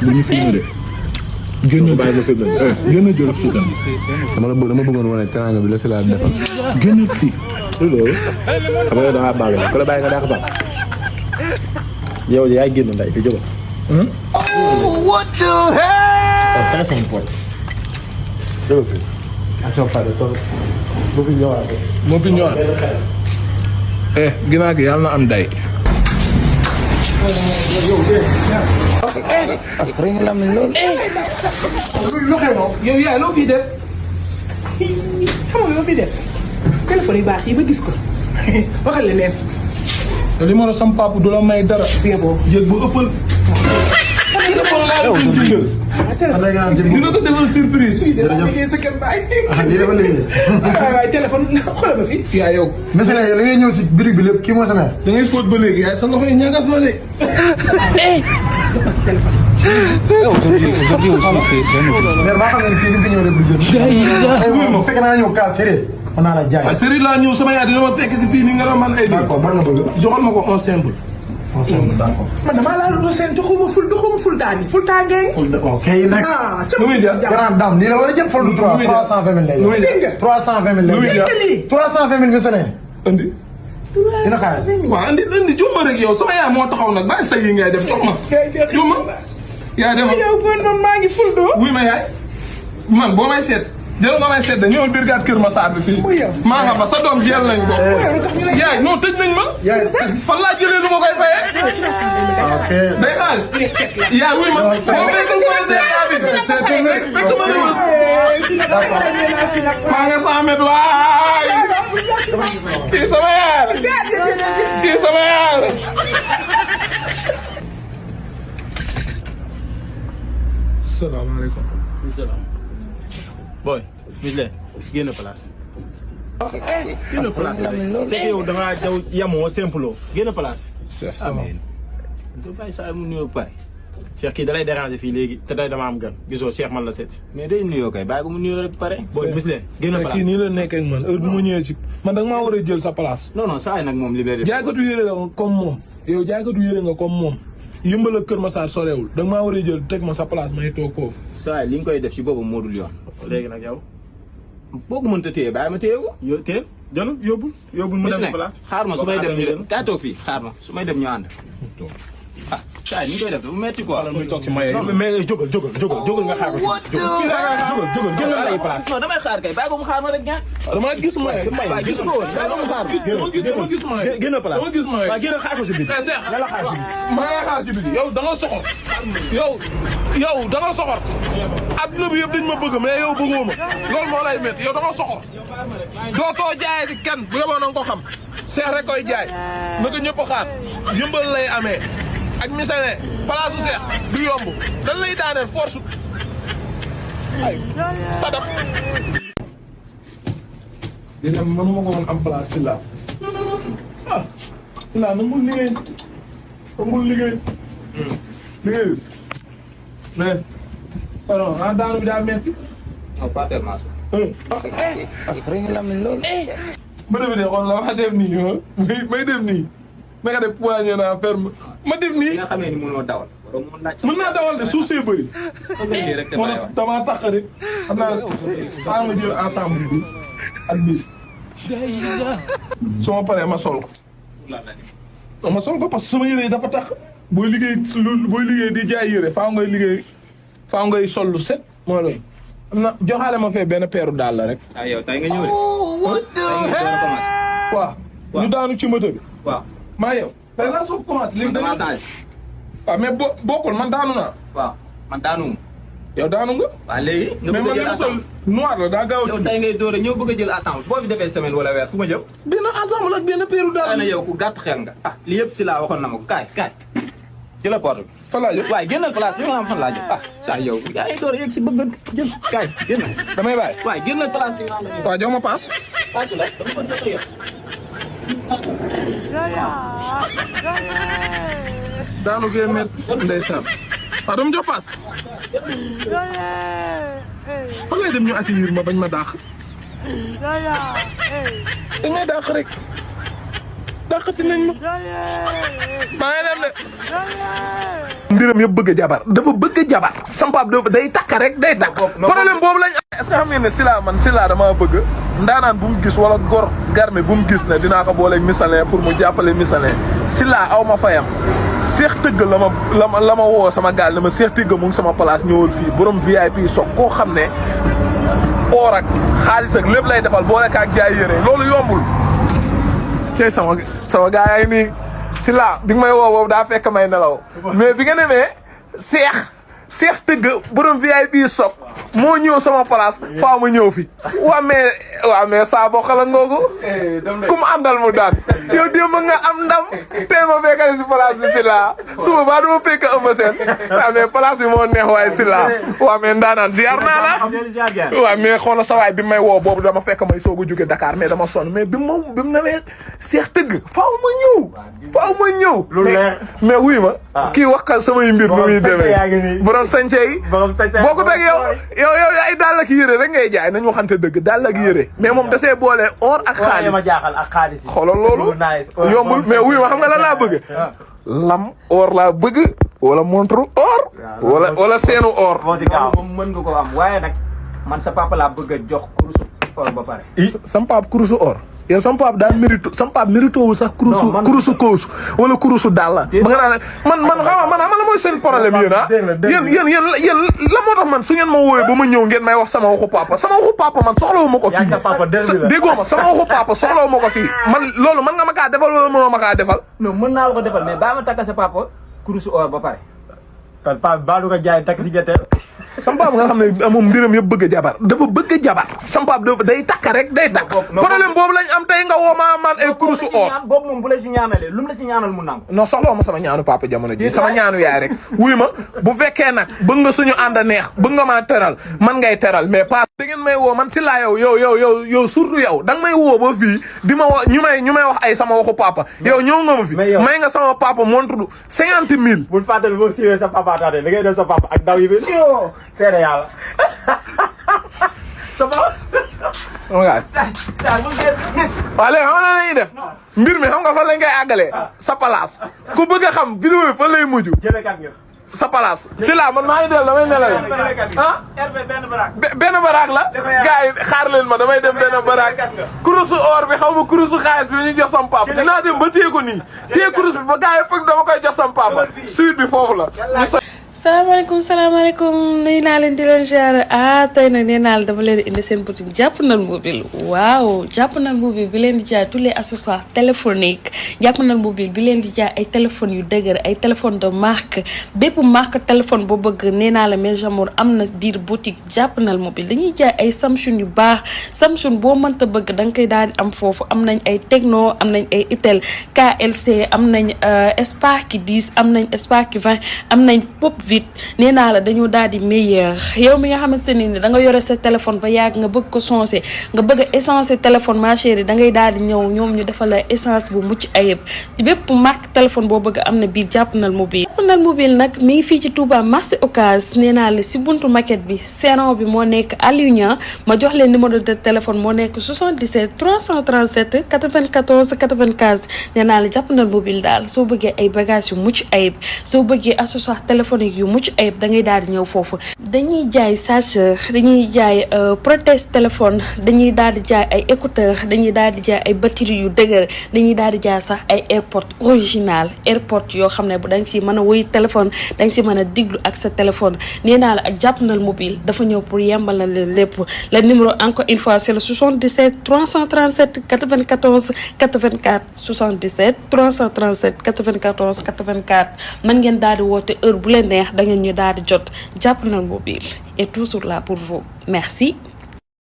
bu ñu filmé de. génn bàyyi ma filmé génn jëlof ci tam. dama bëggoon wane teraanga bi la si laa defal. génn fii. loolu. xam nga da ngaa baax la ku la bàyyi nga dàq baax. yow yaay génn nday fi jógal. What the hell? Kaya sama poy. Jógal fi. Attention Fadé toog bu fi ñëwaat. moo fi ñëwaat. ginnaaw gi yàlla na am day. Ring la min lool. lu xew noonu. yow yaay loo fiy def. xam nga loo fiy def. téléphone yu baax yi ba gis ko. waxal leen. te li ma la sam papa du la may dara. bien boobu jéeg bu ëppal. téléphone laa la doon jëndal. dina ko defal surprise. jërëjëf sa kër baay. lii dafa liggéey. waaye téléphone xoolal ma fi. yaa yow. mais nag yow da ngay ñëw si birig bi lépp kii moo sa mère. da ngay fóot ba léegi yaay sa loxo yi ñagas na de. mais maa xam ne fii li fi ñëw rek du jël. bu fekkee naa ñëw cas sérieux mën naa la jaay. waaw sëriñ laa ñëw sama yaay dina ma fekk si fii nii nga doon man ay. d'accord ban nga bëgg. joxal ma ko un simple. d'accord. man damaa laal lu seen joxuma ful daa nii ful taa ngeen. ok nag. lu muy jar grande dame nii la war a jël fol du 320 000 lay. lu muy jar 320 000 lay. lu muy jar 320 000 mi sa ne. andi. dina xaalis. waaw andi jox ma rek yow sama yaay moo taxaw nag bàyyi sa yi ngay def jox ma. jox ma yaay dem yow bon man maa ngi ful doo. wuy ma yaay man boo may seet jël nga may seet de ñëwal brigade Kër Massar bi fii. maa nga fa sa doom jël nañ ko. yaay non tëj nañ ma. fan laa jëlee lu ma koy fayee. ok. day xaal yaay wuy ma boo fekkul commissaire bi fekk ma rëbës. maa nga 100 mètres waay. kii sama yaay kii sama yaay. salaamaaleykum. boy Michel génn place. génn place c'est que yow da ngaa daw yamoo simple génn place. Cheikh sama. du bàyyi saa mu nuyoo pare. Cheikh kii da lay déranger fii léegi te day dama am gan gisoo Cheikh man la seet. mais day nuyoo kay bàyyi ko mu nuyoo rek pare. boy Michel génn place kii nii la nekkee ak man heure bu ma ñëwee ci man da nga maa war a jël sa place. non non saa yi nag moom libéré. jaaykatu yére la comme moom yow jaaykatu yére nga comme moom yëmbal ak Kër Massar sorewul da nga maa war a jël teg ma sa place may toog foofu. saa yi li nga koy def ci boobu moo dul yoon. léegi nag yow. boo ko mënta téye bàyyi ma téye ko. yo teel jëlul yóbbul mu dem place. xaar ma su may dem ñu dem kaa toog fii xaar ma su may dem ñu ànd. ah saa yi ni ñu koy def dafa metti quoi. wala muy toog ci maye mais jógal nga xaar ko si. jógal génn lay place. non damay xaar kay bàyyi ko mu xaar ma rek ñaan. dama gis maye. waaw gis ko woon bàyyi ko mu xaar ma. dama gis maye. génn place dama gis maye. waaw génn xaar ko si biir. nga la xaar ci biir. maa ngi xaar ci biir yow da nga soxor. yow da nga soxor. adduna bi yëpp dañ ma bëgg mais yow bëggoo ma loolu moo lay métti yow da nga soxor. dootoo jaayati kenn bu yeboo na nga ko xam. seex rek koy jaay naka ñëpp xaar yëmbal lay amee ak misane palaasu seex du yomb dañ lay daaneel force ay sadap dina mënuma ko woon am place si laa ah laa nangul liggéey mais alors ah daanu bi daa metti non pas tellement ça. Ring la min lool. bërëb bi de xool la ma def nii may def nii naka def poignée naa ferme ma def nii. nga xamee ni mënoo dawal. mën naa dawal de suuf see bëri. rek te bàyyi wax damaa tax rek xam naa ma jël ensemble bi ak bii. su ma paree ma sol ko. ma sol ko parce que sama yére yi dafa tax. booy liggéey di jaay yére faaw ngay sol lu set mooy loolu. am na joxaale ma fee benn peeru daal la rek. ah yow tey nga ñëw de. tey nga door a commencé. waaw ñu daanu ci moto bi. waaw maa yow. tey laa soog commencé léegi dama changé. waaw mais bokkul man daanu naa. waaw man daanu. yow daanu nga. waaw léegi. nga mais bëgg a man li jël ma sol noir la daa gaaw a. yow tey ngay door a ñëw bëgg a jël ensemble boo fi defee semaine wala weer fu ma jëm. benn ensemble ak benn peeru daal. na yow ku gàtt xel nga. ah li yëpp si laa waxoon na ma ko kaay jëla porte bi. fan laa jëm waaye génnal place bi nga xam fan laa jëm. ah saa yow yaa ngi door a yegg si bëgg jël kaay génnal. damay bàyyi. waaye génnal place bi nga xam ne. waaw jox ma paas. paas la dama ko seq yëpp. daanu gee met ndeysaan. waaw dama jox paas. fan lay dem ñu accueillir ma bañ ma dàq. dañ may dàq rek. dàqati nañ ma. de. mbiram yëpp bëgg a jabar dafa bëgg a jabar sama papa dafa day takk rek day takk problème boobu lañ am. est-ce que xam ngeen ne Sylla man Sylla dama bëgg ndaanaan bu mu gis wala gor garmi bu mu gis ne dinaa ko booleeg misalin pour mu jàppale misalin Sylla aw ma fayam. Seex Tëgg la ma woo sama gaal ne ma Seex Tëgg mu ngi sama place ñëwal fii borom VIP soog koo xam ne or ak xaalis ak lépp lay defal boole kaak jaay yére loolu yombul. tey sama gaa yaa ngi nii Sylla bi nga may woo boobu daa fekk may nelaw mais bi nga demee Seex Tëgg borom VIP soog moo ñëw sama place faa ma ñëw fi waa mais saa boo xala ngoogu ku mu àndal mu daan yow démb nga am ndam tey ma fekkale si place bi Sylla suba baa dama fekk ëmb seen waaw mais place bi moo neex waaye Sylla waaw mais ndaanaan ziar naa la waaw mais xoola sa waay bi may woo boobu dama fekk may soog a jóge Dakar mais dama sonn mais bi mu newee Seex Tëgg faaw ma ñëw mais wuy ma kii wax ka samay mbir nu muy demee borom sañse yi boo ko teg yow ay daal ak yére rek ngay jaay nañu waxante dëgg daal ak yére mais moom dasee boole or ak xaalis xoolal loolu yombul mais wuy ma xam nga lan laa bëgg lam or laa bëgg wala montre or wala seenu or moom mën nga ko am waaye nag man sa papa laa bëgg a jox kurusu or ba pare sama papa kurusu or yow sama papa daal mérito wu sax kurusu koosu wala kurusu daal la ba nga naan man xam nga la mooy seen problème yéen la moo tax man su ngeen ma wooyee ba ma ñëw ngeen may wax sama waxu papa man soxlawu ma ko fii déggoo ma sama waxu papa soxlawu ma ko fii man loolu mën nga ma kaa defal wala mënoo ma kaa defal non mën naa la ko defal mais baa ma takka sa papa kurusu or ba pare kon papa baa du ko jaay takk si jotee sama papa nga xam ne moom mbiram yëpp bëgg a jabar dafa bëgg a jabar sama papa dafa day takk rek day takk problème boobu lañ am tey nga woo man ay kurusu or boobu moom bu la ci ñaanalee lu mu la ci ñaanal mu nangu non soxla ma sama ñaanu papa jamono ji sama ñaanu yaay rek wuy ma bu fekkee nag bëgg nga suñu ànd neex bëgg nga maa teral man ngay teral mais pas da ngeen may woo man Sylla yow surtout yow da nga may woo ba fii di ma wax ñu may wax ay sama waxu papa yow ñëw nga ma fi may nga sama papa montre 50 000 bul fàttali boo siiwee sa papa taate li ngay def sa papa ak daw yi bi seede yàlla ça va. waaw léegi xam nga lan la ñuy def mbir mi xam nga fan lañ koy àggalee sa place ku bëgg a xam vidéo yi fan lay mujj sa place Sylla man maa ngi del damay nelaw benn baraak la gars yi xaar leen ma damay dem benn baraak kurusu or bi xaw ma kurusu xaalis bi ñu jox sam papa dinaa dem ba téye ko nii téye kurus bi ba gars yi foog dama koy jox sam papa suite bi foofu la salaamaaleykum nuyu naa leen di leen ziar tey nag nee naa la dama leen indi seen boutique Jàppandal Mobile waaw Jàppandal Mobile bi leen di jaay tous les accessoires téléphoniques Jàppandal Mobile bi leen di jaay ay téléphones yu dëgër ay téléphones de marque bépp marque téléphone boo bëgg nee naa la mes amours am na biir boutique Jàppandal Mobile dañuy jaay ay Samsung yu baax Samsung boo mënta bëgg da nga koy daal di am foofu am nañ ay Tecno am nañ ay Itel KLC am nañ Spark 10 am nañ Spark 20 am nañ Pop vite nee naa la dañoo daal di meilleur yow mi nga xamante ne ni da nga yore sa téléphone ba yàgg nga bëgg ko sensé nga bëgg a essencé téléphone ma chérie da ngay daal di ñëw ñoom ñu defal la essence bu mucc ayib ci bépp marque téléphone boo bëgg am na biir Jàppandal Mobile. Jàppandal Mobile nag mi ngi fii ci Touba marché Ocass nee naa la si buntu maquette bi seeron bi moo nekk Aliou Niang ma jox leen numéro de téléphone moo nekk 77 337 94 95 nee naa la Jàppandal Mobile daal soo bëggee ay bagages yu mucc ayib soo bëggee accessoire téléphonique yu mucc ayib da ngay daal di ñëw foofu dañuy jaay chargeur dañuy jaay protège téléphone dañuy daal di jaay ay écouteur dañuy daal di jaay ay batterie yu dëgër dañuy daal di jaay sax ay airport original airport yoo xam ne bu da nga si mën a woy téléphone da nga si mën a diglu ak sa téléphone nee naa la ak Jàppandal Mobile dafa ñëw pour yembal na leen lépp le numéro encore une fois c'est le 77 337 94 84 77 337 94 84 mën ngeen daal di woote heure bu leen neex da ngeen ñu daal di jot Jàppandal Mobile est toujours là pour vous merci.